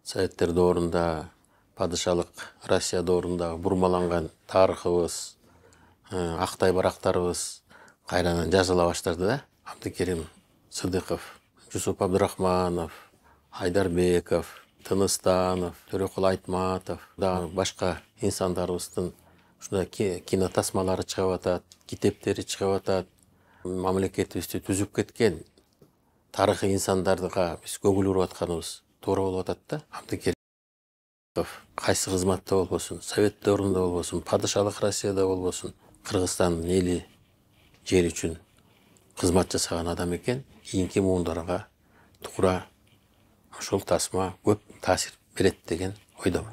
Советтер доорунда, падышалык Россия доорунда бурмаланган тарыхыбыз, актай барактарыбыз кайрадан жазыла баштады да. Абдыкерим Сыдыков, Жусуп Абдырахманов, Айдарбеков, Тыныстанов, Төрөкул Айтматов, да башка инсандарыбыздын ушундай кинотасмалары чыгып атат, китептери чыгып атат. Мамлекетибизди түзүп кеткен тарыхый инсандардыга биз көңүл буруп атканыбыз туура болуп атат да. Абдыкерим кайсы кызматта болбосун, Совет доорунда болбосун, падышалык Россияда болбосун, Кыргызстандын эли жери үчүн кызмат жасаган адам экен. Кийинки муундарга туура ушул тасма көп таасир берет деген ойдомун.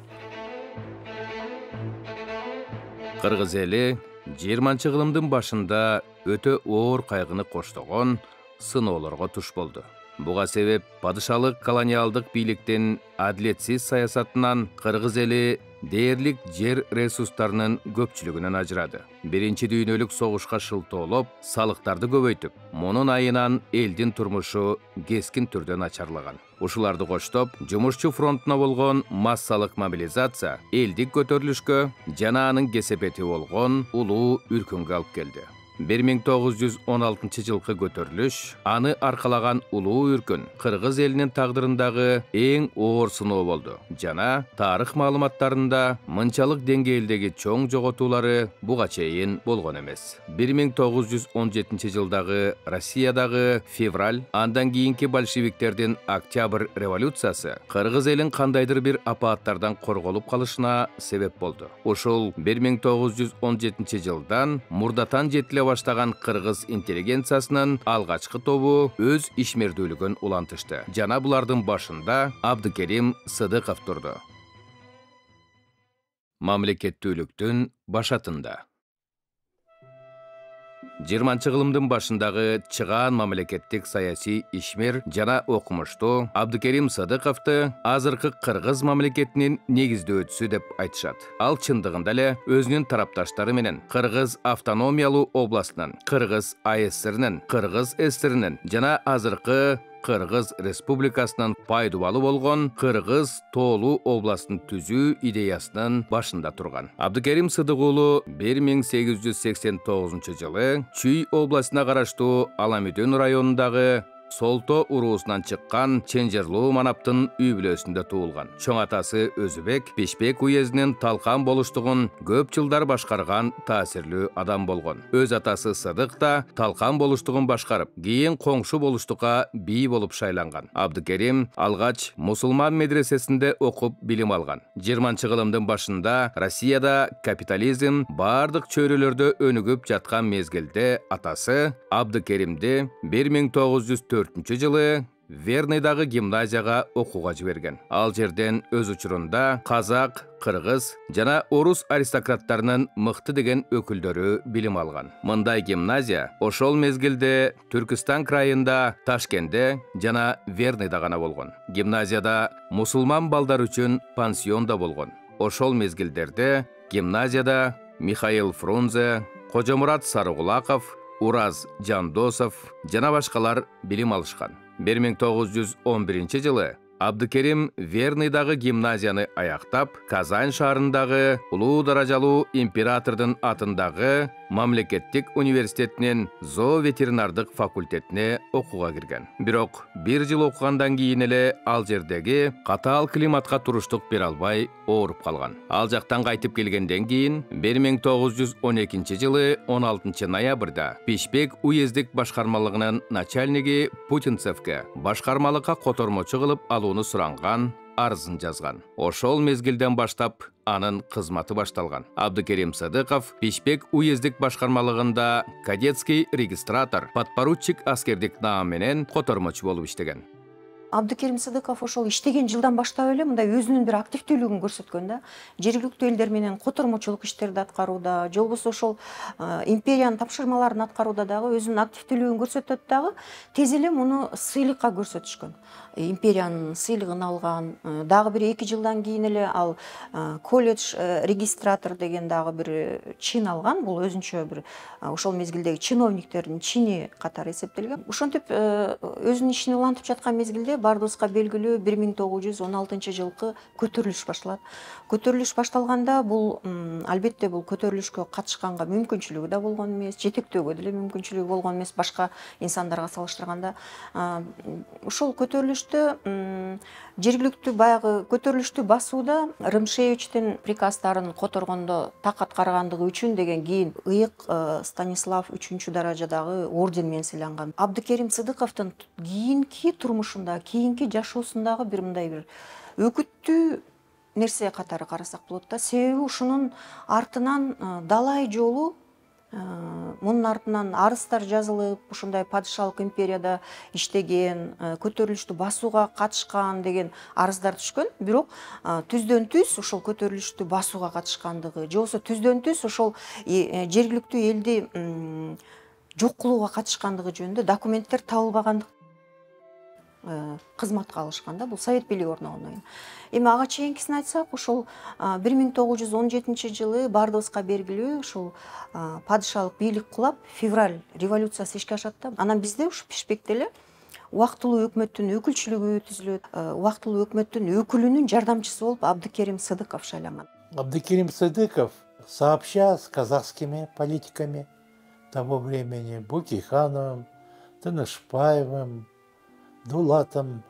Кыргыз эли 20-кылымдын башында өтө оор кайгыны коштогон сыноолорго туш болду. Буга себеп падышалык колониалдык бийликтин адилетсиз саясатынан кыргыз эли дээрлик жер ресурстарынын көпчүлүгүнөн ажырады. Биринчи дүйнөлүк согушка шылтоолоп, салыктарды көбөйтүп, мунун айынан элдин турмушу кескин түрдө начарлаган. Ушуларды коштоп, жумушчу фронтуна болгон массалык мобилизация элдик көтөрүлүшкө жана анын кесепети болгон улуу үркүнгө алып келди. 1916 жылкы көтөрүлүш аны аркалаган улуу үркүн кыргыз элинин тагдырындагы эң оор сыноо болду жана тарых маалыматтарында мынчалык деңгээлдеги чоң жоготуулары буга чейин болгон эмес. 1917 жылдагы Россиядагы февраль, андан кийинки большевиктердин октябрь революциясы кыргыз элин кандайдыр бир апааттардан корголуп калышына себеп болду. Ушул 1917 жылдан мурдатан жетиле баштаган кыргыз интеллигенциясынын алгачкы тобу өз ишмердүүлүгүн улантышты. Жана булардын башында Абдыкерим Сыдыков турду. Мамлекеттүүлүктүн башатында 20-кылымдын башындагы чыгаан мамлекеттик саясий ишмер жана окумуштуу Абдыкерим Сыдыковду азыркы кыргыз мамлекетинин негиздөөчүсү деп айтышат. Ал чындыгында эле өзүнүн тарапташтары менен Кыргыз автономиялуу областынын, Кыргыз АСРнын, Кыргыз ССРнын жана азыркы Кыргыз Республикасынын пайдубалы болгон Кыргыз Тоолуу областын түзүү идеясынын башында турган. Абдыкерим Сыдык уулу 1889 жылы Чүй областына караштуу Аламүдөн районундагы Солто уруусунан чыккан Ченжерлуу манаптын үй бүлөсүндө туулган. Чоң атасы Өзүбек Бишбек уездинин Талкан болуштугун көп жылдар башкарган таасирлүү адам болгон. Өз атасы Сыдык да Талкан болуштугун башкарып, кийин коңшу болуштукка бий болуп шайланган. Абдыкерим алгач мусулман медресесинде окуп билим алган. 20-кылымдын башында Россияда капитализм бардык чөйрөлөрдө өнүгүп жаткан мезгилде атасы Абдыкеримди 1904 жылы Верныйдагы гимназияга окууга жиберген. Ал жерден өз учурунда казак, кыргыз жана орус аристократтарынын мыкты деген өкүлдөрү билим алган. Мындай гимназия ошол мезгилде Түркистан крайында, Ташкентте жана Верныйда гана болгон. Гимназияда мусулман балдар үчүн пансион да болгон. Ошол мезгилдерде гимназияда Михаил Фрунзе, Кожомурат Сарыгулаков, Ураз Жандосов жана башкалар билим алышкан. 1911 жылы Абдыкерим Верныйдагы гимназияны аяктап, Казань шаарындагы улуу даражалуу императордун атындагы мамлекеттик университетинин зооветеринардык факультетине окууга кирген. Бирок бир жыл окугандан кийин эле ал жердеги катаал климатка туруштук бере албай ооруп калган. Ал жактан кайтып келгенден кийин 1912 жылы 16 ноябрда Бишбек уездик башкармалыгынын начальниги Путинцевке башкармалыкка котормочу кылып алууну суранган, арызын жазган. Ошол мезгилден баштап анын кызматы башталган. Абдыкерим Сыдыков Бишбек уездик башкармалыгында кадетский регистратор, подпоручик аскердик наам менен котормочу болуп иштеген. Абдыкерим Сыдыков ошол иштеген жылдан баштап эле мындай өзүнүн бир активдүүлүгүн көрсөткөн да. Жергиликтүү элдер менен котормочулук иштерди аткарууда, же болбосо ошол империянын тапшырмаларын аткарууда дагы өзүнүн активдүүлүгүн көрсөтөт дагы. Тез эле муну сыйлыкка көрсөтүшкөн. Империянын сыйлыгын алган. Дагы бир 2 жылдан кийин эле ал колледж регистратор деген дагы бир чин алган. Бул өзүнчө бир ошол мезгилдеги чиновниктердин чини катары эсептелген. Ошентип өзүнүн ишин улантып жаткан мезгилде баарыбызга белгилүү 1916 жылкы көтөрүлүш башталат. Көтөрүлүш башталганда бул албетте бул көтөрүлүшкө катышканга мүмкүнчүлүгү да болгон эмес, жетектөөгө деле мүмкүнчүлүгү болгон эмес башка инсандарга салыштырганда. Ушул көтөрүлүштө жергиликтүү баягы көтөрүлүштү басууда Рымшевичтин приказдарын которгондо так аткаргандыгы үчүн деген кийин ыйык Станислав 3-даражадагы орден менен сыйланган. Абдыкерим Сыдыковдун кийинки турмушунда, кийинки жашоосундагы бир мындай бир өкүттүү нерсе катары карасак болот да. Себеби ушунун артынан далай жолу мунун артынан арыздар жазылып, ушундай падышалык империяда иштеген, көтөрүлүштү басууга катышкан деген арыздар түшкөн. Бирок түздөн түз ошол көтөрүлүштү басууга катышкандыгы, же болбосо түздөн түз ошол жергиликтүү элди жок кылууга катышкандыгы жөнүндө документтер табылбагандык кызматка алышкан да. Бул совет бийлиги орногондон кийин. Эми ага чейинкисин айтсак, ошол 1917 баарыбызга белгилүү ушул падышалык бийлик кулап, февраль революциясы ишке ашат да. Анан бизде ушу Бишкекте эле убактылуу өкмөттүн өкүлчүлүгү түзүлөт. Убактылуу өкмөттүн өкүлүнүн жардамчысы болуп Абдыкерим Сыдыков шайланган. Абдыкерим Сыдыков, сообща с казахскими политиками того времени, Букихановым, Тынышпаевым, Дулатом,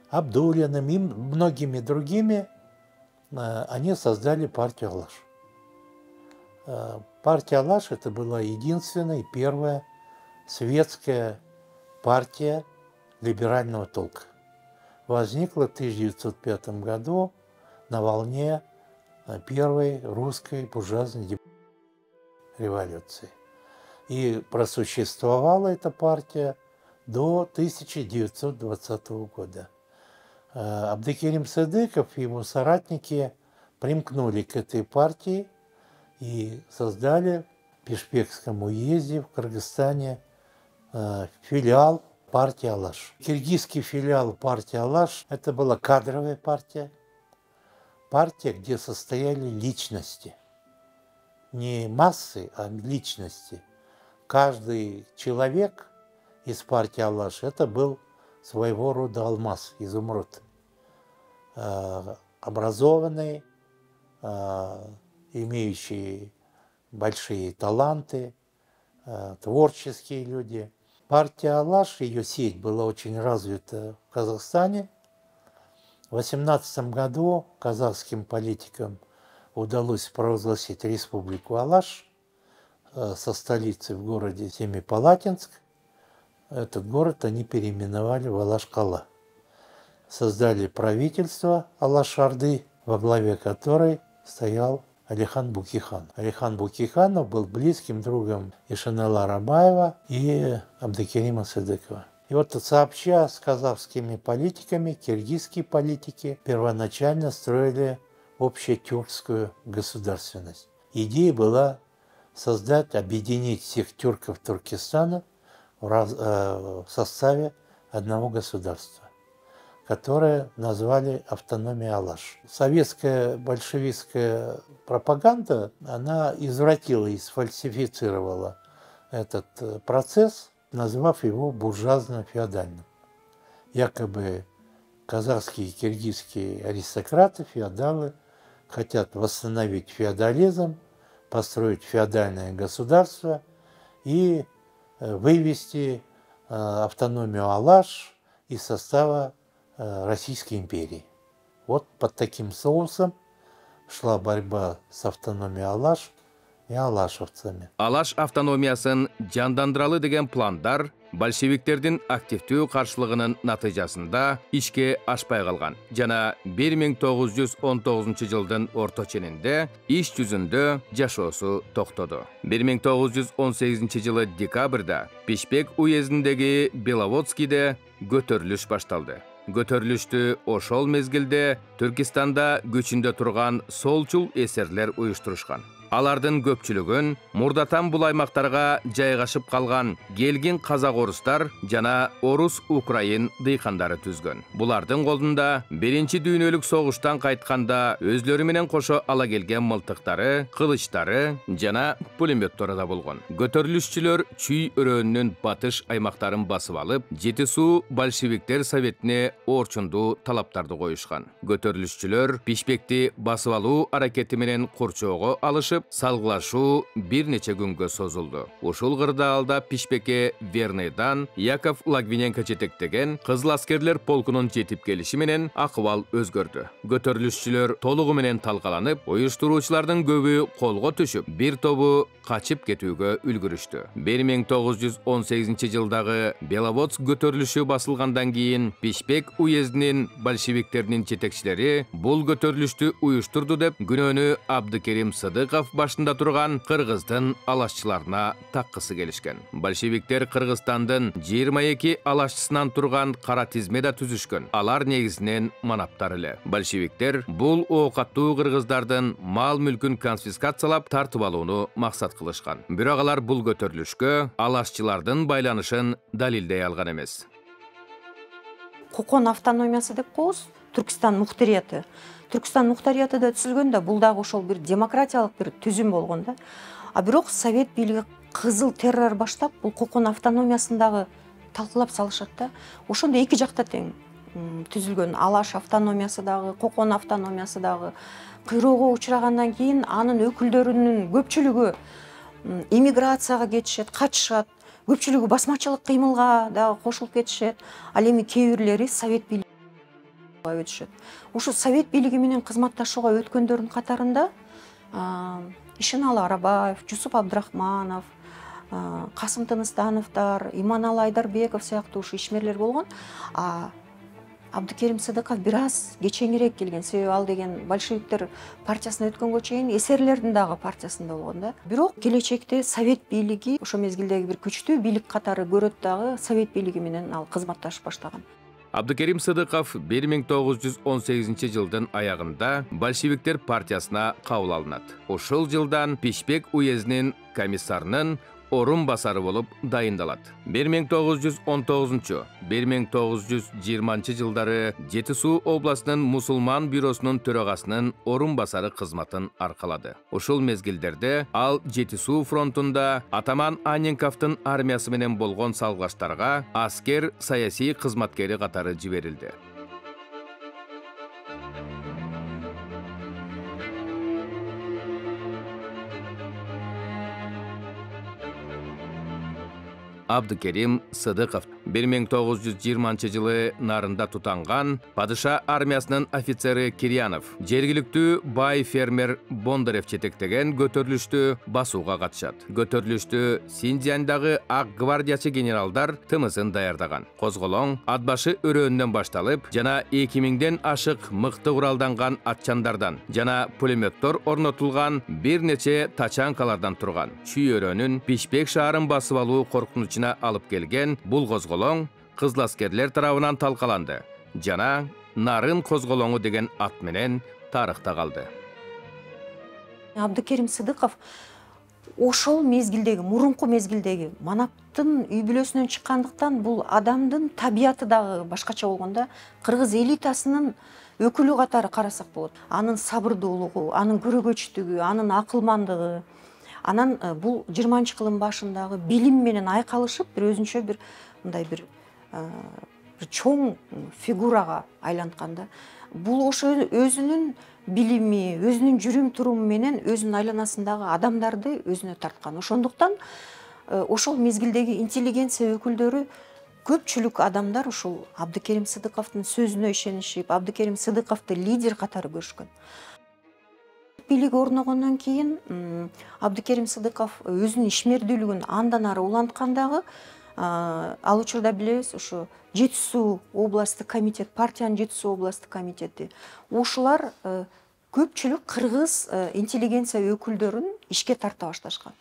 Абдулиным и многими другими, они создали партию «Алаш». Партия «Алаш» — это была единственная и первая светская партия либерального толка. Возникла в 1905 году на волне первой русской буржуазной революции. И просуществовала эта партия до 1920 года. Абдыкерим Сыдыков и его соратники примкнули к этой партии и создали в Бишкекском уезде в Кыргызстане филиал партии «Алаш». Киргизский филиал партии «Алаш» — это была кадровая партия, партия, где состояли личности. Не массы, а личности. Каждый человек из партии «Алаш» это был своего рода алмаз, изумруд. Образованный, имеющий большие таланты, творческие люди. Партия «Алаш», ее сеть была очень развита в Казахстане. В 1818 году казахским политикам удалось провозгласить республику Алаш со столицей в городе Семипалатинск. Этот город они переименовали в Алаш-Кала. Создали правительство Алаш-Орды, во главе которой стоял Алихан Букихан. Алихан Букиханов был близким другом Ишанала Рабаева и Абдыкерима Сыдыкова. И вот сообща с казахскими политиками, киргизские политики первоначально строили общетюркскую государственность. Идея была создать, объединить всех тюрков Туркестана в составе одного государства, которое назвали автономией Алаш. Советская большевистская пропаганда, она извратила и сфальсифицировала этот процесс, назвав его буржуазно-феодальным. Якобы казахские и киргизские аристократы, феодалы, хотят восстановить феодализм, построить феодальное государство и вывести автономию Алаш из состава Российской империи. Вот под таким соусом шла борьба с автономией Алаш и алашовцами. Алаш автономиясын жандандыралы деген пландар большевиктердин активдүү каршылыгынын натыйжасында ишке ашпай калган. Жана 1919 жылдын орто ченинде иш жүзүндө жашоосу токтоду. 1918 жылы декабрда Бишкек уездиндеги Беловодскийде көтөрүлүш башталды. Көтөрүлүштү ошол мезгилде Түркистанда көчүндө турган солчул эсерлер уюштурушкан. Алардын көпчүлүгүн мурдатан бул аймактарга жайгашып калган келгин казак-орустар жана орус-украин дыйкандары түзгөн. Булардын колунда биринчи дүйнөлүк согуштан кайтканда өзлөрү менен кошо ала келген мылтыктары, кылычтары жана пулеметтору да болгон. Көтөрүлүшчүлөр Чүй өрөөнүнүн батыш аймактарын басып алып, Жети суу большевиктер советине орчундуу талаптарды коюшкан. Көтөрүлүшчүлөр Бишкекти басып алуу аракети менен курчоого алышып, салгылашуу бир нече күнгө созулду. Ушул кырдаалда Бишкекке Верныйдан Яков Лагвиненко жетектеген Кызыл аскерлер полкунун жетип келиши менен акыбал өзгөрдү. Көтөрүлүшчүлөр толугу менен талкаланып, уюштуруучулардын көбү колго түшүп, бир тобу качып кетүүгө үлгүрүштү. 1918-жылдагы Беловодск көтөрүлүшү басылгандан кийин Бишкек уездинин большевиктеринин жетекчилери бул көтөрүлүштү уюштурду деп күнөөнү Абдыкерим Сыдыков башында турган Кыргыздын алашчыларына таккысы келишкен. Большевиктер Кыргызстандын 22 алашчысынан турган кара тизме да түзүшкөн. Алар негизинен манаптар эле. Большевиктер бул оокаттуу кыргыздардын мал-мүлкүн конфискациялап тартып алууну максат кылышкан. Бирок алар бул көтөрүлүшкө алашчылардын байланышын далилдей алган эмес. Кокон автономиясы деп коебуз, Түркістан мухтарияты. Түркістан мухтарияты да түзүлгөндө бул дагы ошол бир демократиялык бир түзүм болгон да. А бирок совет бийлиги кызыл террор баштап, бул Кокон автономиясын дагы талкуулап салышат да. Ошондо эки жакта тең түзүлгөн. Алаш автономиясы дагы, Кокон автономиясы дагы кыйроого учрагандан кийин анын өкүлдөрүнүн көпчүлүгү эмиграцияга кетишет, качышат. Көпчүлүгү басмачылык кыймылга дагы кошулуп кетишет. Ал эми кээ бирлери совет бийлиги өтүшөт. Ушу совет бийлиги менен кызматташууга өткөндөрдүн катарында Ишеналы Арабаев, Жусуп Абдрахманов, Касым Тыныстановдор, Иманалы Айдарбеков сыяктуу ушу ишмерлер болгон. Абдыкерим Сыдыков бир аз кечеңирээк келген. Себеби ал деген большевиктер партиясына өткөнгө чейин эсерлердин дагы партиясында болгон да. Бирок келечекте совет бийлиги ошо мезгилдеги бир күчтүү бийлик катары көрөт дагы, совет бийлиги менен ал кызматташып баштаган. Абдыкерим Сыдыков 1918-жылдын аягында большевиктер партиясына кабыл алынат. Ошол жылдан Бишкек уездинин комиссарынын орун басары болуп дайындалат. 1919-1920 жылдары Жети суу областынын мусулман бюросунун төрагасынын орун басары кызматын аркалады. Ошол мезгилдерде ал Жети суу фронтунда атаман Анненковдун армиясы менен болгон салгылаштарга аскер саясий кызматкери катары жиберилди. Абдыкерим Сыдыков 1920 нарында тутанган падыша армиясынын офицери Кирьянов, жергиликтүү бай фермер Бондарев жетектеген көтөрүлүштү басууга катышат. Көтөрүлүштү Синьцзяндагы ак гвардиячы генералдар тымызын даярдаган. Козголоң ат башы өрөөнүнөн башталып, жана 2000ден ашык мыкты куралданган атчандардан жана пулеметтор орнотулган бир нече тачанкалардан турган. Чүй өрөөнүн Бишкек шаарын басып алуу коркунучуна алып келген бул козголоң кызыл аскерлер тарабынан талкаланды жана Нарын козголоңу деген ат менен тарыхта калды. Абдыкерим Сыдыков ошол мезгилдеги, мурунку мезгилдеги манаптын үй бүлөсүнөн чыккандыктан бул адамдын табияты дагы башкача болгон да. Кыргыз элитасынын өкүлү катары карасак болот. Анын сабырдуулугу, анын көрөгөчтүгү, анын акылмандыгы. Анан бул 20-кылдын башындагы билим менен айкалышып, бир өзүнчө бир мындай бир чоң фигурага айланткан да. Бул ошо өзүнүн билими, өзүнүн жүрүм туруму менен өзүнүн айланасындагы адамдарды өзүнө тарткан. Ошондуктан ошол мезгилдеги интеллигенция өкүлдөрү көпчүлүк адамдар ушул Абдыкерим Сыдыковдун сөзүнө ишенишип, Абдыкерим Сыдыковду лидер катары көрүшкөн. Бийлик орногондон кийин Абдыкерим Сыдыков өзүнүн ишмердүүлүгүн андан ары уланткандагы ал учурда билебиз, ушу Жети суу областтык комитет, партиянын Жети суу областтык комитети. Ушулар көпчүлүк кыргыз интеллигенция өкүлдөрүн ишке тарта башташкан.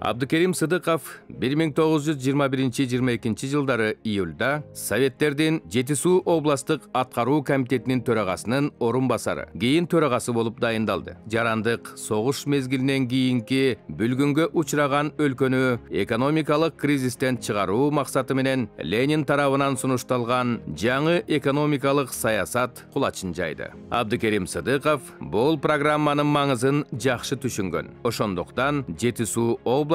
Абдыкерим Сыдыков 1921-22 жылдары июльда Советтердин Жетису областык аткаруу комитетинин төрагасынын орун басары, кийин төрагасы болуп дайындалды. Жарандык согуш мезгилинен кийинки бүлгүнгө учураган өлкөнү экономикалык кризистен чыгаруу максаты менен Ленин тарабынан сунушталган жаңы экономикалык саясат кулачын жайды. Абдыкерим Сыдыков бул программанын маңызын жакшы түшүнгөн. Ошондуктан Жетису областында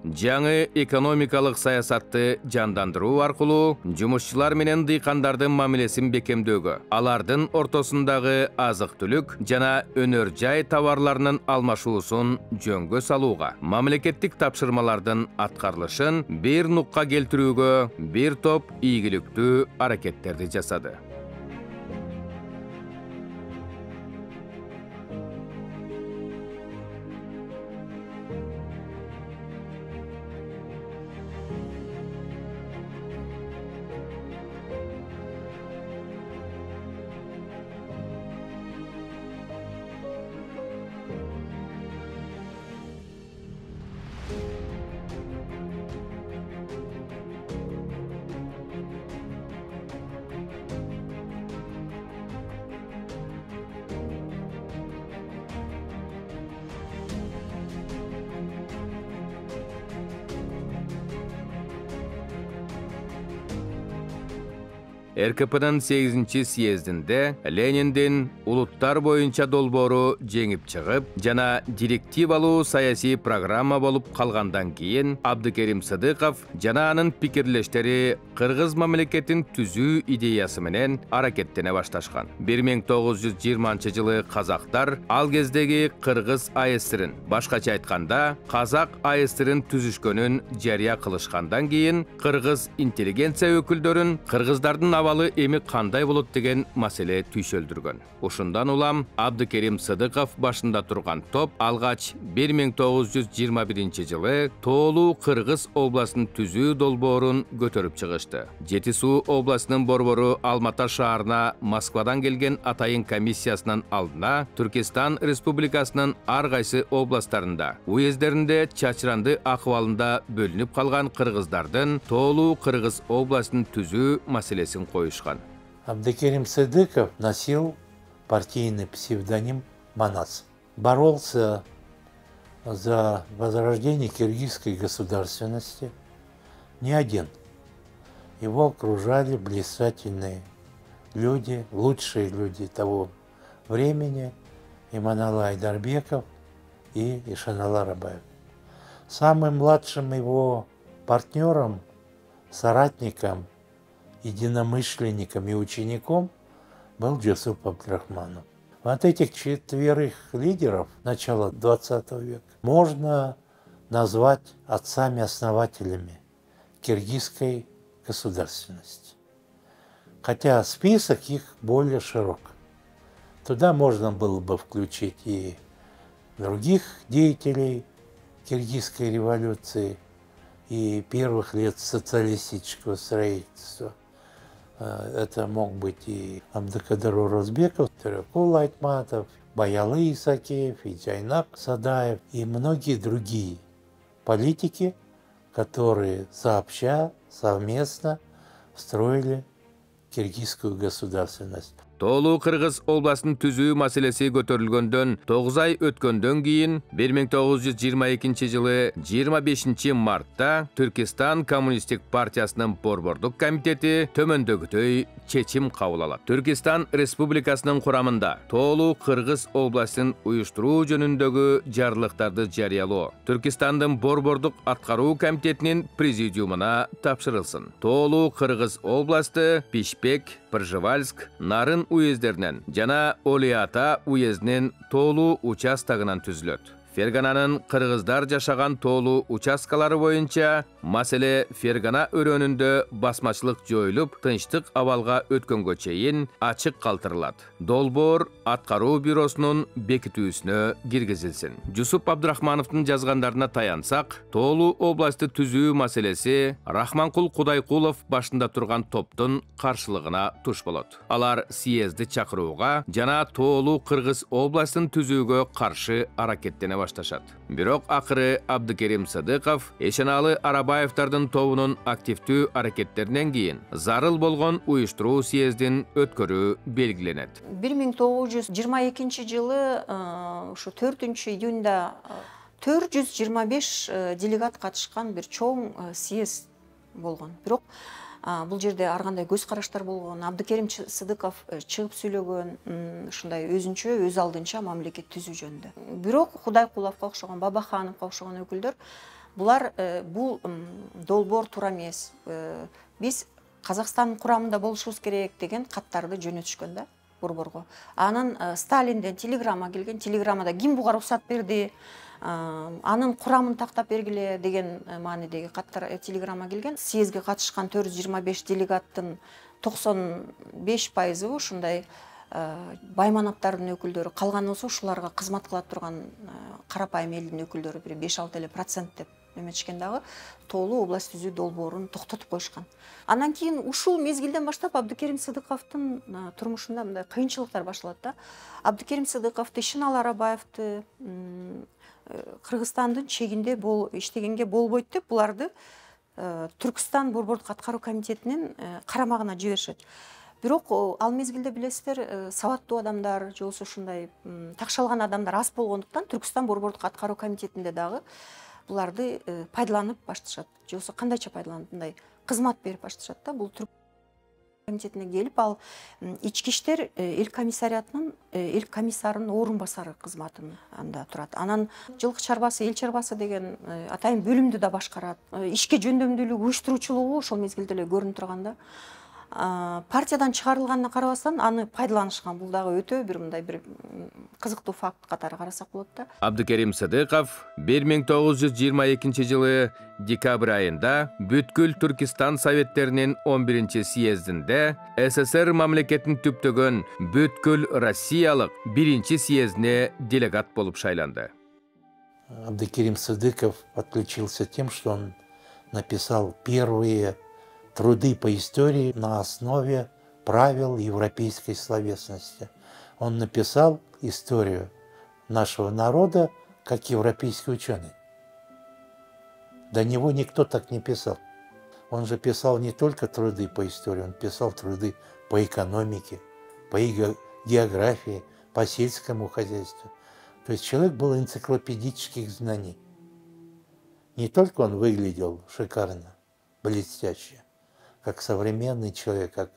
жаңы экономикалык саясатты жандандыруу аркылуу жумушчулар менен дыйкандардын мамилесин бекемдөөгө, алардын ортосундагы азык-түлүк жана өнөр жай товарларынын алмашуусун жөнгө салууга, мамлекеттик тапшырмалардын аткарылышын бир нукка келтирүүгө бир топ ийгиликтүү аракеттерди жасады. РКП'нын 8-ci съездинде Лениндин улуттар боюнча долбоору жеңип чыгып, жана директивалуу саясий программа болуп калгандан кийин Абдыкерим Сыдыков жана анын пикирлештери кыргыз мамлекетин түзүү идеясы менен аракеттене башташкан. 1920-жылы казактар ал кездеги Кыргыз АСРин, башкача айтканда Казак АСРин түзүшкөнүн жарыя кылышкандан кийин кыргыз интеллигенция өкүлдөрүн кыргыздардын абалы эми кандай болот деген маселе түйшөлдүргөн. Ушундан улам Абдыкерим Сыдыков башында турган топ алгач 1921-жылы Тоолуу Кыргыз областын түзүү долбоорун көтөрүп чыгышты. Жетису областынын борбору Алмата шаарына Москвадан келген атайын комиссиясынын алдына Түркистан Республикасынын ар кайсы областтарында, уездеринде чачыранды акыбалында бөлүнүп калган кыргыздардын Тоолуу Кыргыз областын түзүү маселесин коюшкан. Абдыкерим Сыдыков носил партийный псевдоним Манас. Боролся за возрождение киргизской государственности не один. Его окружали блистательные люди, лучшие люди того времени, Иманалы Айдарбеков и Ишаналы Рабаев. Самым младшим его партнером, соратником, единомышленником и учеником был Джусуп Абдрахманов. Вот этих четверых лидеров начала 20 века можно назвать отцами-основателями киргизской государственности. Хотя список их более широк. Туда можно было бы включить и других деятелей киргизской революции и первых лет социалистического строительства. Это мог быть и Абдыкадыр Оразбеков, Төрөкул Айтматов, Баялы Исакеев, и Жайнак Садаев и многие другие политики, которые сообща, совместно строили киргизскую государственность. Тоолуу Кыргыз областын түзүү маселеси көтөрүлгөндөн 9 ай өткөндөн кийин 1922-жылы 25 мартта Түркистан Коммунистик партиясынын борбордук комитети төмөндөгүдөй чечим кабыл алат. Түркистан Республикасынын курамында Тоолуу Кыргыз областын уюштуруу жөнүндөгү жарлыктарды жарыялоо Түркистандын борбордук аткаруу комитетинин президиумуна тапшырылсын. Тоолуу Кыргыз областы Пишпек, Пржевальск, Нарын уездеринен жана Олиата уездинин Тоолуу участогунан түзүлөт. Фергананын кыргыздар жашаган тоолуу участкалары боюнча маселе Фергана өрөөнүндө басмачылык жоюлуп, тынчтык абалга өткөнгө чейин ачык калтырылат. Долбоор аткаруу бюросунун бекитүүсүнө киргизилсин. Жусуп Абдрахмановдун жазгандарына таянсак, Тоолуу областы түзүү маселеси Рахманкул Кудайкулов башында турган топтун каршылыгына туш болот. Алар съезди чакырууга жана Тоолуу Кыргыз областын түзүүгө каршы аракеттене башташат. Бирок акыры Абдыкерим Сыдыков Эшеналы Арабаевтардын тобунун активдүү аракеттеринен кийин зарыл болгон уюштуруу съездин өткөрүү белгиленет. 1922 жылы ушу 4-июнда 425 делегат катышкан бир чоң съезд болгон. Бирок бул жерде ар кандай көз караштар болгон. Абдыкерим Сыдыков чыгып сүйлөгөн, ушундай өзүнчө, өз алдынча мамлекет түзүү жөнүндө. Бирок Кудай Куловго окшогон, Бабахановго окшогон өкүлдөр булар бул долбоор туура эмес. Биз Казакстандын курамында болушубуз керек деген каттарды жөнөтүшкөн да борборго. Анын Сталинден телеграмма келген, телеграммада ким буга уруксат берди, анын курамын тактап бергиле деген маанидеги каттар телеграмма келген. Съезге катышкан 425 делегаттын 95% ушундай байманаттардын өкүлдөрү, калганыбыз ушуларга кызмат кыла турган карапайым элдин өкүлдөрү бир 5-6% деп эметишкен дагы тоолуу область түзүү долбоорун токтотуп коюшкан. Андан кийин ушул мезгилден баштап Абдыкерим Сыдыковдун турмушунда мындай кыйынчылыктар башталат да. Абдыкерим Сыдыковду, Эшеналы Арабаевди Кыргызстандын чегинде иштегенге болбойт деп буларды Түркістан борбордук аткаруу комитетинин карамагына жиберишет. Бирок ал мезгилде билесиздер, сабаттуу адамдар, же болбосо ушундай такшалган адамдар аз болгондуктан Түркістан борбордук аткаруу комитетинде дагы буларды пайдаланып башташат. Же болбосо кандайча пайдаланып, мындай кызмат берип башташат да. Бул комитетине келип, ал ички иштер эл комиссариатынын эл комиссарынын орун басары кызматын анда турат. Анан жылкы чарбасы, эл чарбасы деген атайын бөлүмдү да башкарат. Ишке жөндөмдүүлүгү, уюштуруучулугу ошол мезгилде эле көрүнүп турганда. Партиядан чыгарылганына карабастан аны пайдаланышкан. Бул дагы өтө бир мындай бир кызыктуу факт катары карасак болот да. Абдыкерим Сыдыков 1922 жылы декабрь айында бүткүл Түркистан советтеринин 11 съездинде СССР мамлекетин түптөгөн бүткүл Россиялык 1-съездине делегат болуп шайланды. Абдыкерим Сыдыков отличился тем, что он написал первые труды по истории на основе правил европейской словесности. Он написал историю нашего народа как европейский ученый. До него никто так не писал. Он же писал не только труды по истории, он писал труды по экономике, по географии, по сельскому хозяйству. То есть человек был энциклопедических знаний. Не только он выглядел шикарно, блестяще, как современный человек, как,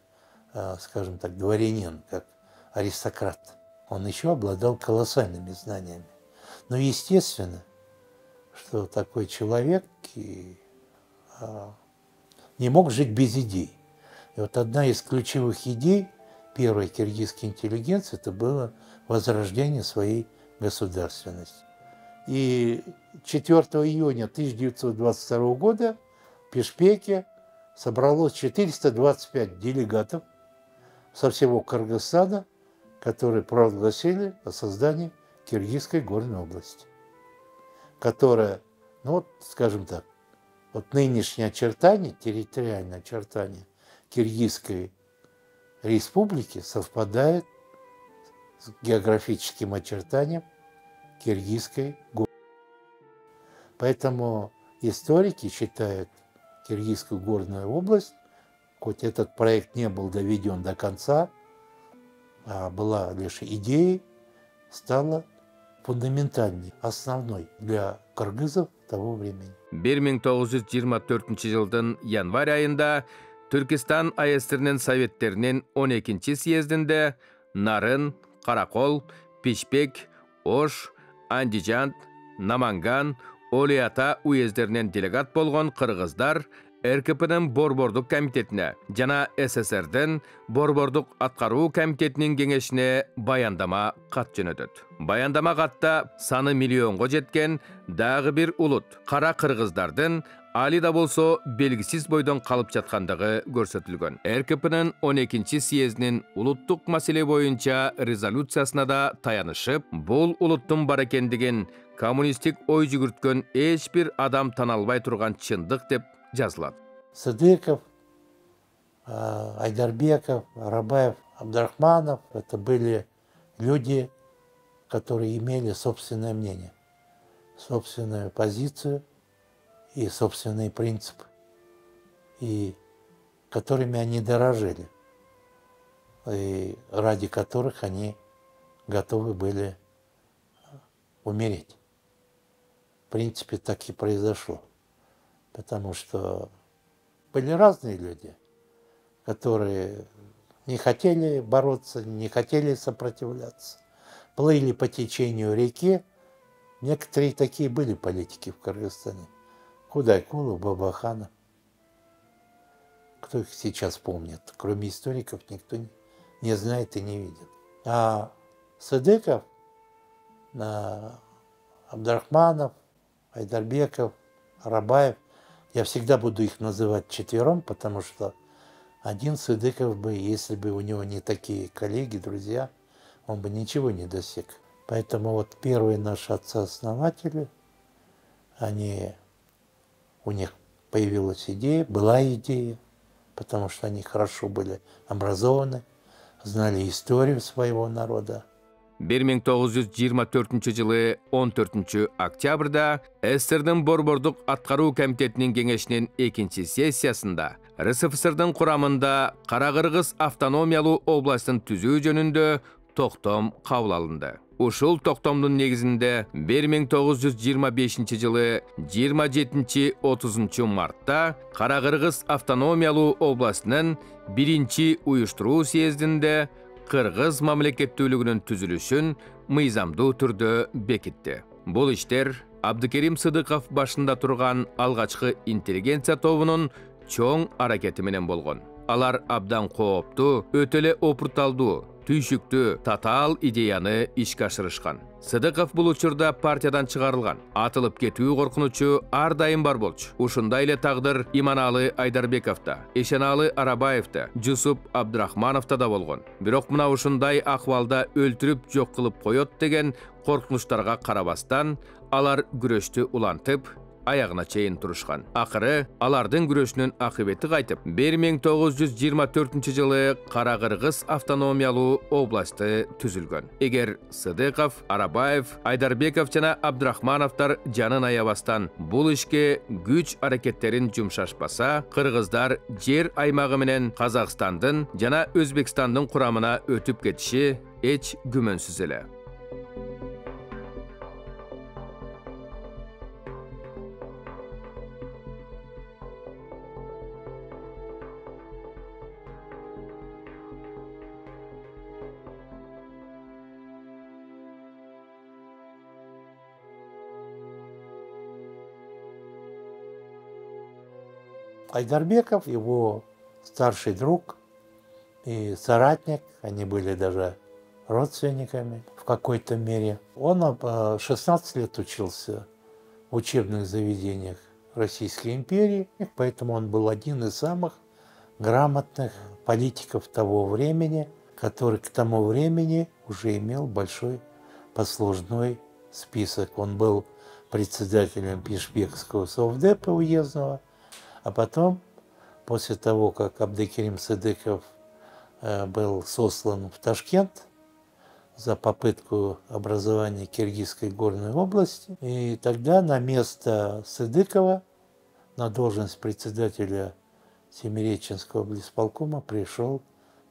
скажем так, дворянин, как аристократ. Он еще обладал колоссальными знаниями. Но естественно, что такой человек не мог жить без идей. И вот одна из ключевых идей первой киргизской интеллигенции это было возрождение своей государственности. И 4 июня 1922 года в Бишкеке собралось 425 делегатов со всего Кыргызстана, которые провозгласили о создании Киргизской горной области, которая, ну вот, скажем так, вот нынешнее очертание, территориальное очертание Киргизской республики совпадает с географическим очертанием Киргизской горной. Поэтому историки считают Киргизскую горную область, хоть этот проект не был доведен до конца, а была лишь идеей, стала фундаментальной, основной для кыргызов того времени. 1924 жылдын январь айында Түркістан АСРнин советтеринин 12 съездинде Нарын, Каракол, Пишпек, Ош, Андижан, Наманган, Олиата уездеринен делегат болгон кыргыздар РКПнын борбордук комитетине жана СССРдин борбордук аткаруу комитетинин кеңешине баяндама кат жөнөтөт. Баяндама катта саны миллионго жеткен дагы бир улут кара кыргыздардын али да болсо белгисиз бойдон калып жаткандыгы көрсөтүлгөн. РКПнын 12 съездинин улуттук маселе боюнча резолюциясына да таянышып, бул улуттун бар экендигин коммунистик ой жүгүрткөн эч бир адам таналбай турган чындык деп жазылат. Сыдыков, Айдарбеков, Арабаев, Абдрахманов – это были люди, которые имели собственное мнение. собственную позицию и собственные принципы, и которыми они дорожили, и ради которых они готовы были умереть. В принципе, так и произошло. Потому что были разные люди, которые не хотели бороться, не хотели сопротивляться, плыли по течению реки. Некоторые такие были политики в Кыргызстане. Худайкулов, Бабаханов. Кто их сейчас помнит? Кроме историков никто не знает и не видит. А Сыдыков, Абдрахманов, Айдарбеков, Арабаев, я всегда буду их называть четвером, потому что один Сыдыков бы, если бы у него не такие коллеги, друзья, он бы ничего не достиг. Поэтому вот первые наши отцы-основатели, у них появилась идея, была идея, потому что они хорошо были образованы, знали историю своего народа. 1924 жылы 14 октябрда СССРдин Борбордук аткаруу комитетинин кеңешинин экинчи сессиясында РСФСРдин курамында Кара-Кыргыз автономиялуу областын түзүү жөнүндө токтом кабыл алынды. Ушул токтомдун негизинде 1925 жылы 27-30 мартта Кара-Кыргыз автономиялуу областынын биринчи уюштуруу съездинде Кыргыз мамлекеттүүлүгүнүн түзүлүшүн мыйзамдуу түрдө бекитти. Бул иштер Абдыкерим Сыдыков башында турган алгачкы интеллигенция тобунун чоң аракети менен болгон. Алар абдан кооптуу, өтө эле опурталдуу, түйшүктүү, татаал идеяны ишке ашырышкан. Сыдыков бул учурда партиядан чыгарылган. Атылып кетүү коркунучу ар дайым бар болчу. Ушундай эле тагдыр Иманалы Айдарбековда, Эшеналы Арабаевда, Жусуп Абдрахмановда да болгон. Бирок мына ушундай акыбалда өлтүрүп жок кылып коет деген коркунучтарга карабастан, алар күрөштү улантып, аягына чейин турушкан. Акыры алардын күрөшүнүн акыбети кайтып, 1924 жылы Кара-Кыргыз автономиялуу областы түзүлгөн. Эгер Сыдыков, Арабаев, Айдарбеков жана Абдрахмановдор жанын аябастан бул ишке күч аракеттерин жумшашпаса, кыргыздар жер аймагы менен Казакстандын жана Өзбекстандын курамына өтүп кетиши эч күмөнсүз эле. Айдарбеков, его старший друг и соратник, они были даже родственниками в какой-то мере. Он 16 лет учился в учебных заведениях Российской империи, поэтому он был один из самых грамотных политиков того времени, который к тому времени уже имел большой послужной список. Он был председателем Бишкекского совдепа уездного, а потом, после того, как Абдыкерим Сыдыков был сослан в Ташкент за попытку образования Киргизской горной области, и тогда на место Сыдыкова, на должность председателя Семиреченского облисполкома пришел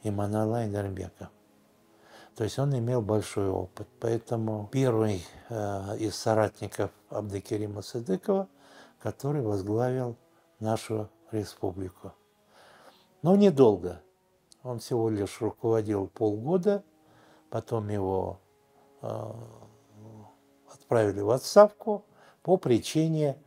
Иманалы Айдарбеков. То есть он имел большой опыт. Поэтому первый из соратников Абдыкерима Сыдыкова, который возглавил нашу республику. Но недолго. Он всего лишь руководил полгода, потом его отправили в отставку по причине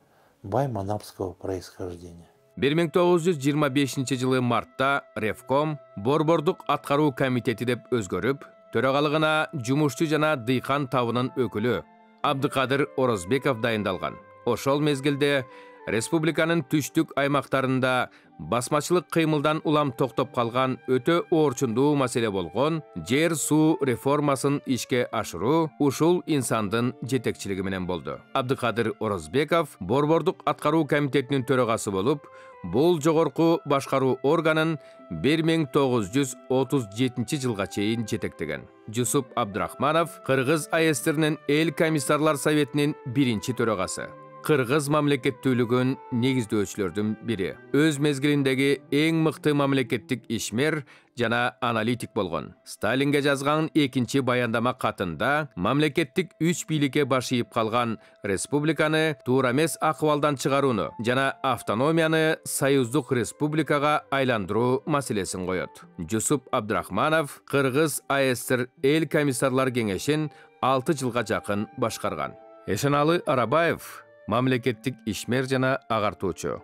байманапского происхождения. 1925 жылы мартта Ревком Борбордук аткаруу комитети деп өзгөрүп, төрагалыгына жумушчу жана дыйкан табынын өкүлү Абдыкадыр Орозбеков дайындалган. Ошол мезгилде республиканын түштүк аймактарында басмачылык кыймылдан улам токтоп калган өтө оорчундуу маселе болгон жер суу реформасын ишке ашыруу ушул инсандын жетекчилиги менен болду. Абдыкадыр Орозбеков Борбордук аткаруу комитетинин төрагасы болуп, Бул жогорку башкаруу органын 1937 жылга чейин жетектеген. Жусуп Абдрахманов Кыргыз АСРнин эл комиссарлар советинин биринчи төрагасы. Кыргыз мамлекеттүүлүгүн негиздөөчүлөрдүн бири. Өз мезгилиндеги эң мыкты мамлекеттик ишмер жана аналитик болгон. Сталинге жазган экинчи баяндама катында мамлекеттик үч бийликке баш ийип калган республиканы туура эмес акыбалдан чыгарууну жана автономияны союздук республикага айландыруу маселесин коет. Жусуп Абдрахманов Кыргыз АСР эл комиссарлар кеңешин 6 жылга жакын башкарган. Эшеналы Арабаев мамлекеттик ишмер жана агартуучу.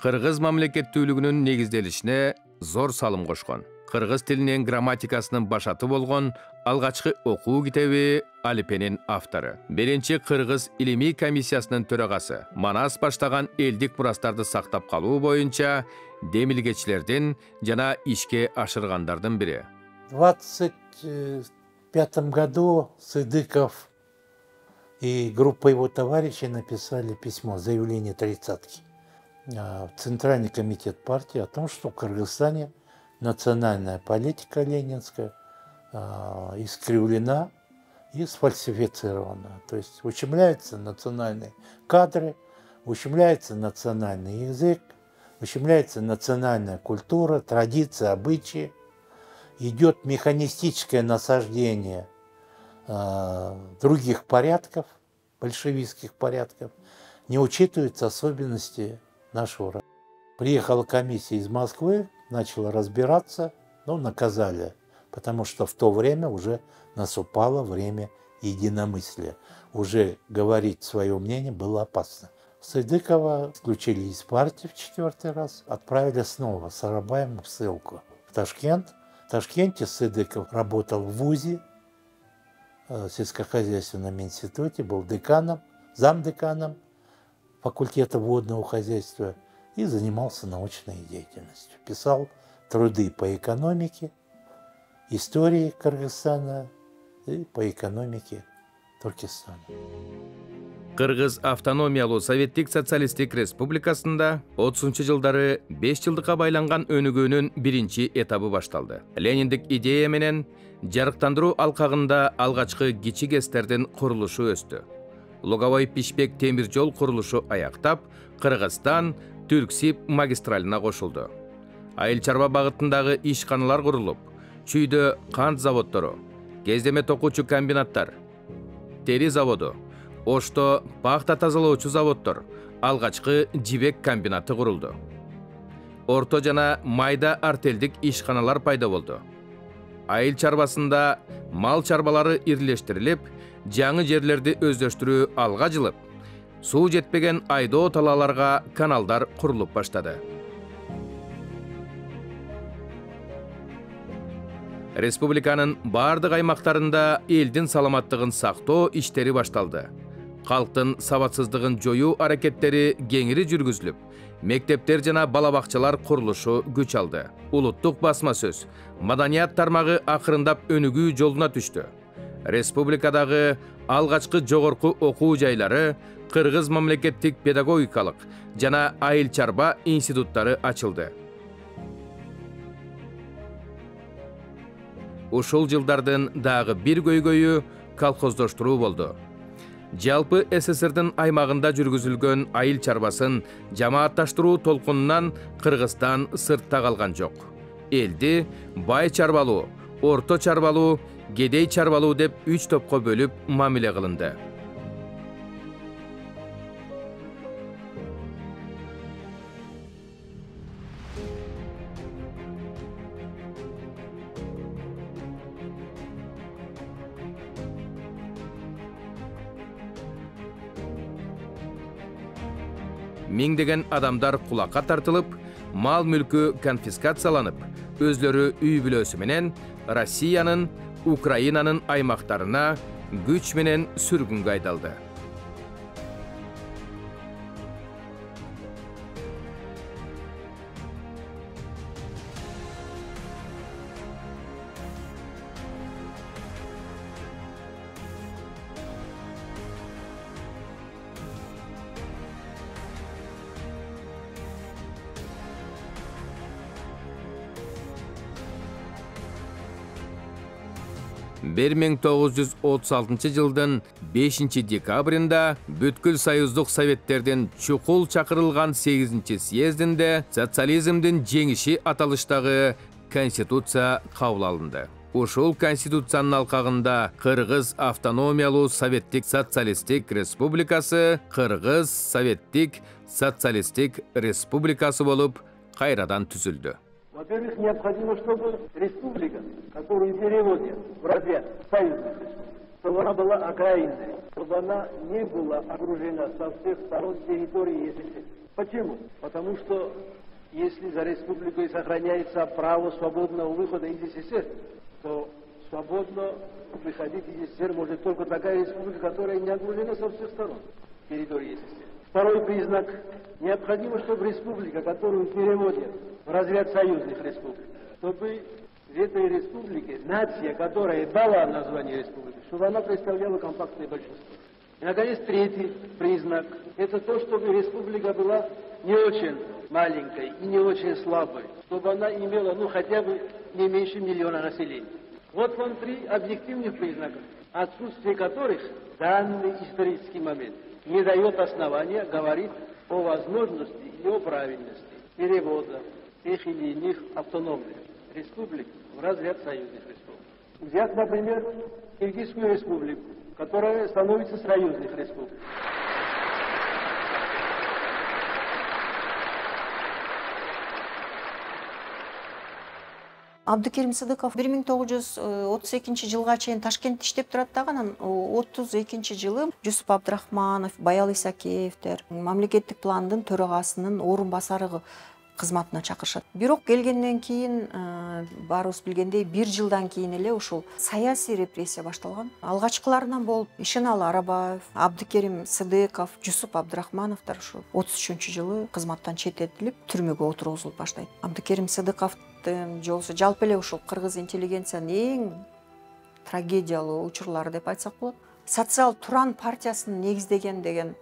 Кыргыз мамлекеттүүлүгүнүн негизделишине зор салым кошкон. Кыргыз тилинин грамматикасынын башаты болгон алгачкы окуу китеби Алипенин автору. Биринчи Кыргыз илимий комиссиясынын төрагасы. Манас баштаган элдик мурастарды сактап калуу боюнча демилгечилердин жана ишке ашыргандардын бири. В 25 году Сыдыков и группа его товарищей написали письмо, заявление тридцатки, в Центральный комитет партии о том, что в Кыргызстане национальная политика ленинская искривлена и сфальсифицирована. То есть ущемляются национальные кадры, ущемляется национальный язык, ущемляется национальная культура, традиции, обычаи. Идет механистическое насаждение других порядков, большевистских порядков, не учитываются особенности нашего рода. Приехала комиссия из Москвы, начала разбираться, наказали, потому что в то время уже наступало время единомыслия. Уже говорить свое мнение было опасно. Сыдыкова исключили из партии в 4-й раз, отправили снова с Арабаевым в ссылку в Ташкент. В Ташкенте Сыдыков работал в ВУЗе, сельскохозяйственном институте, был деканом, замдеканом факультета водного хозяйства и занимался научной деятельностью. Писал труды по экономике, истории Кыргызстана и по экономике Туркестана. Кыргыз автономиялуу Советтик социалисттик республикасында 30 жылдары 5 жылдыкка байланган өнүгүүнүн биринчи этабы башталды. Лениндик идея менен жарыктандыруу алкагында алгачкы кичи ГЭСтердин курулушу өстү. Луговой-Пишпек темир жол курулушу аяктап, Кыргызстан Түрксиб магистралына кошулду. Айыл чарба багытындагы ишканалар курулуп, чүйдө кант заводдору, кездеме токуучу комбинаттар, тери заводу, Ошто пахта тазалоочу заводдор, алгачкы жибек комбинаты курулду. Орто жана майда артелдик ишканалар пайда болду. Айыл чарбасында мал чарбалары ирлештирилип, жаңы жерлерди өздөштүрүү алга жылып, суу жетпеген айдоо талааларга каналдар курулуп баштады. Республиканын бардык аймактарында элдин саламаттыгын сактоо иштери башталды. Халктын сабатсыздыгын жоюу аракеттери кеңири жүргүзүлүп, мектептер жана бала бакчалар курулушу күч алды. Улуттук басма сөз, маданият тармагы акырындап өнүгүү жолуна түштү. Республикадагы алгачкы жогорку окуу жайлары, Кыргыз мамлекеттик педагогикалык жана айыл чарба институттары ачылды. Ушул жылдардын дагы бир көйгөйү колхоздоштуруу болду. Жалпы СССРдин аймагында жүргүзүлгөн айыл чарбасын жамаатташтыруу толкунунан Кыргызстан сыртта калган жок. Элди бай чарбалуу, орто чарбалуу, кедей чарбалуу деп 3 топко бөлүп мамиле кылынды. Миңдеген адамдар кулакка тартылып, мал мүлкү конфискацияланып, өзлөрү үй бүлөсү менен Россиянын, Украинанын аймактарына күч менен сүргүнгө айдалды. 1936 жылдын 5 декабрында бүткүл Союздук Советтердин чукул чакырылган 8 съездинде социализмдин жеңиши аталыштагы Конституция кабыл алынды. Ушул Конституциянын алкагында Кыргыз автономиялуу Советтик Социалистик Республикасы Кыргыз Советтик Социалистик Республикасы болуп кайрадан түзүлдү. Во-первых, необходимо, чтобы республика, которую переводят в разряд союзных республик, чтобы она была окраинной, чтобы она не была окружена со всех сторон территории СССР. Почему? Потому что если за республикой сохраняется право свободного выхода из СССР, то свободно выходить из СССР может только такая республика, которая не окружена со всех сторон территории СССР. Второй признак. Необходимо, чтобы республика, которую переводят в разряд союзных республик, чтобы в этой республике нация, которая дала название республики, чтобы она представляла компактное большинство. И, наконец, третий признак. Это то, чтобы республика была не очень маленькой и не очень слабой, чтобы она имела, хотя бы не меньше 1 миллиона населения. Вот вам 3 объективных признака, отсутствие которых в данный исторический момент не дает основания говорить о возможности и о правильности перевода тех или иных автономных республик в разряд союзных республик. Взять, например, Киргизскую республику, которая становится союзных республик. Абдыкерим Сыдыков 1932 жылга чейин Ташкентте иштеп турат дагы, анан 32 жылы Жусуп Абдрахманов, Баял Исакеевтер мамлекеттик пландын төрагасынын орун басары кызматына чакырышат. Бирок келгенден кийин баарыбыз билгендей 1 жылдан кийин эле ушул саясий репрессия башталган. Алгачкыларынан болуп Ишеналы Арабаев, Абдыкерим Сыдыков, Жусуп Абдрахмановдор ушу 33 жылы кызматтан четтетилип түрмөгө отургузулуп баштайт. Абдыкерим Сыдыковдун жолсу жалпы эле ушул кыргыз интеллигенциянын эң трагедиялуу учурлары деп айтсак болот. Социал Туран партиясын негиздеген деген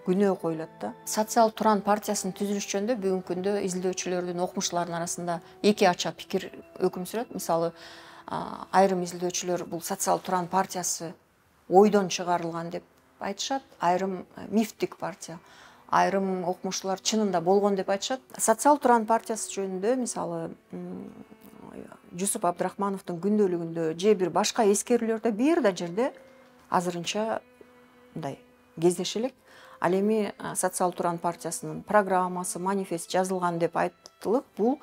күнөө коюлат да. Социал Туран партиясынын түзүлүш жөнүндө бүгүнкү күндө изилдөөчүлөрдүн, окумуштуулардын арасында эки ача пикир өкүм сүрөт. Мисалы, айрым изилдөөчүлөр бул Социал Туран партиясы ойдон чыгарылган деп айтышат, айрым мифтик партия, айрым окумуштуулар чынында болгон деп айтышат. Социал Туран партиясы жөнүндө мисалы Жусуп Абдрахмановдун күндөлүгүндө же бир башка эскерүүлөрдө бир да жерде азырынча мындай кездеше элек. Ал эми Социал Туран партиясынын программасы, манифест жазылган деп айтылып, бул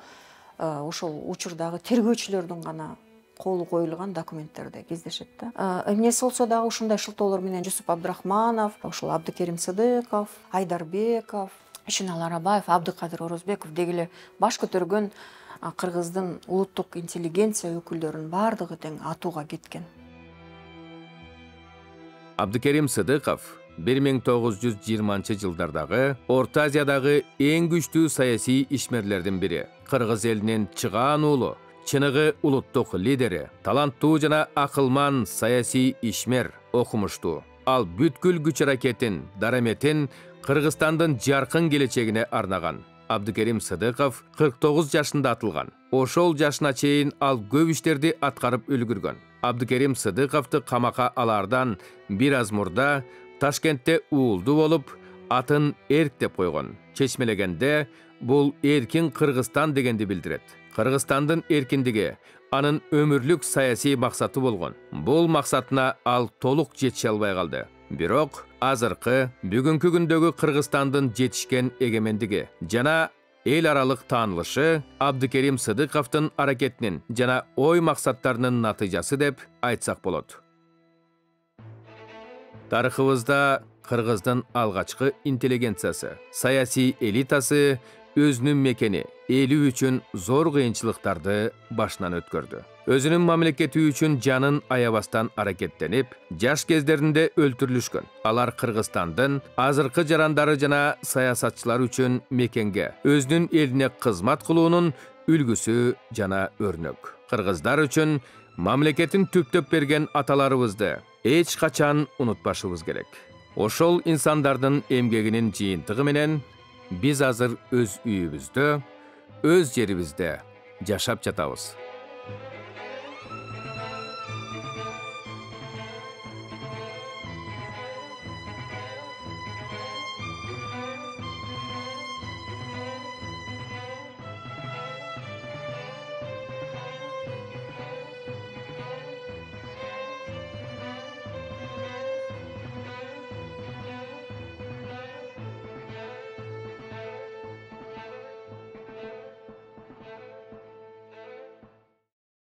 ошол учурдагы тергөөчүлөрдүн гана колу коюлган документтерде кездешет да. Эмнеси болсо дагы ушундай шылтоолор менен Жусуп Абдрахманов, ошол Абдыкерим Сыдыков, Айдарбеков, Ишеналы Арабаев, Абдыкадыр Орозбеков дегиле баш көтөргөн кыргыздын улуттук интеллигенция өкүлдөрүнүн бардыгы тең атууга кеткен. Абдыкерим Сыдыков 1920 жылдардагы Орта Азиядагы эң күчтүү саясий ишмерлердин бири. Кыргыз элинин чыгаан уулу, чыныгы улуттук лидери, таланттуу жана акылман саясий ишмер, окумуштуу. Ал бүткүл күч аракетин, дараметин Кыргызстандын жаркын келечегине арнаган. Абдыкерим Сыдыков 49 жашында атылган. Ошол жашына чейин ал көп иштерди аткарып үлгүргөн. Абдыкерим Сыдыковду камакка алардан бир аз мурда Ташкентте уулду болуп, атын Эрк деп койгон. Чечмелегенде бул эркин Кыргызстан дегенди билдирет. Кыргызстандын эркиндиги анын өмүрлүк саясий максаты болгон. Бул максатына ал толук жете албай калды. Бирок азыркы бүгүнкү күндөгү Кыргызстандын жетишкен эгемендиги жана эл аралык таанылышы Абдыкерим Сыдыковдун аракетинин жана ой максаттарынын натыйжасы деп айтсак болот. Тарыхыбызда Кыргыздын алгачкы интеллигенциясы, саясий элитасы өзүнүн мекени, эли үчүн зор кыйынчылыктарды башынан өткөрдү. Өзүнүн мамлекети үчүн жанын аябастан аракеттенип, жаш кездеринде өлтүрүлүшкөн. Алар Кыргызстандын азыркы жарандары жана саясатчылар үчүн мекенге, өзүнүн элине кызмат кылуунун үлгүсү жана өрнөк. Кыргыздар үчүн мамлекетин түптөп берген аталарыбызды эч качан унутпашыбыз керек. Ошол инсандардын эмгегинин жыйынтыгы менен биз азыр өз үйүбүздө, өз жерибизде жашап жатабыз.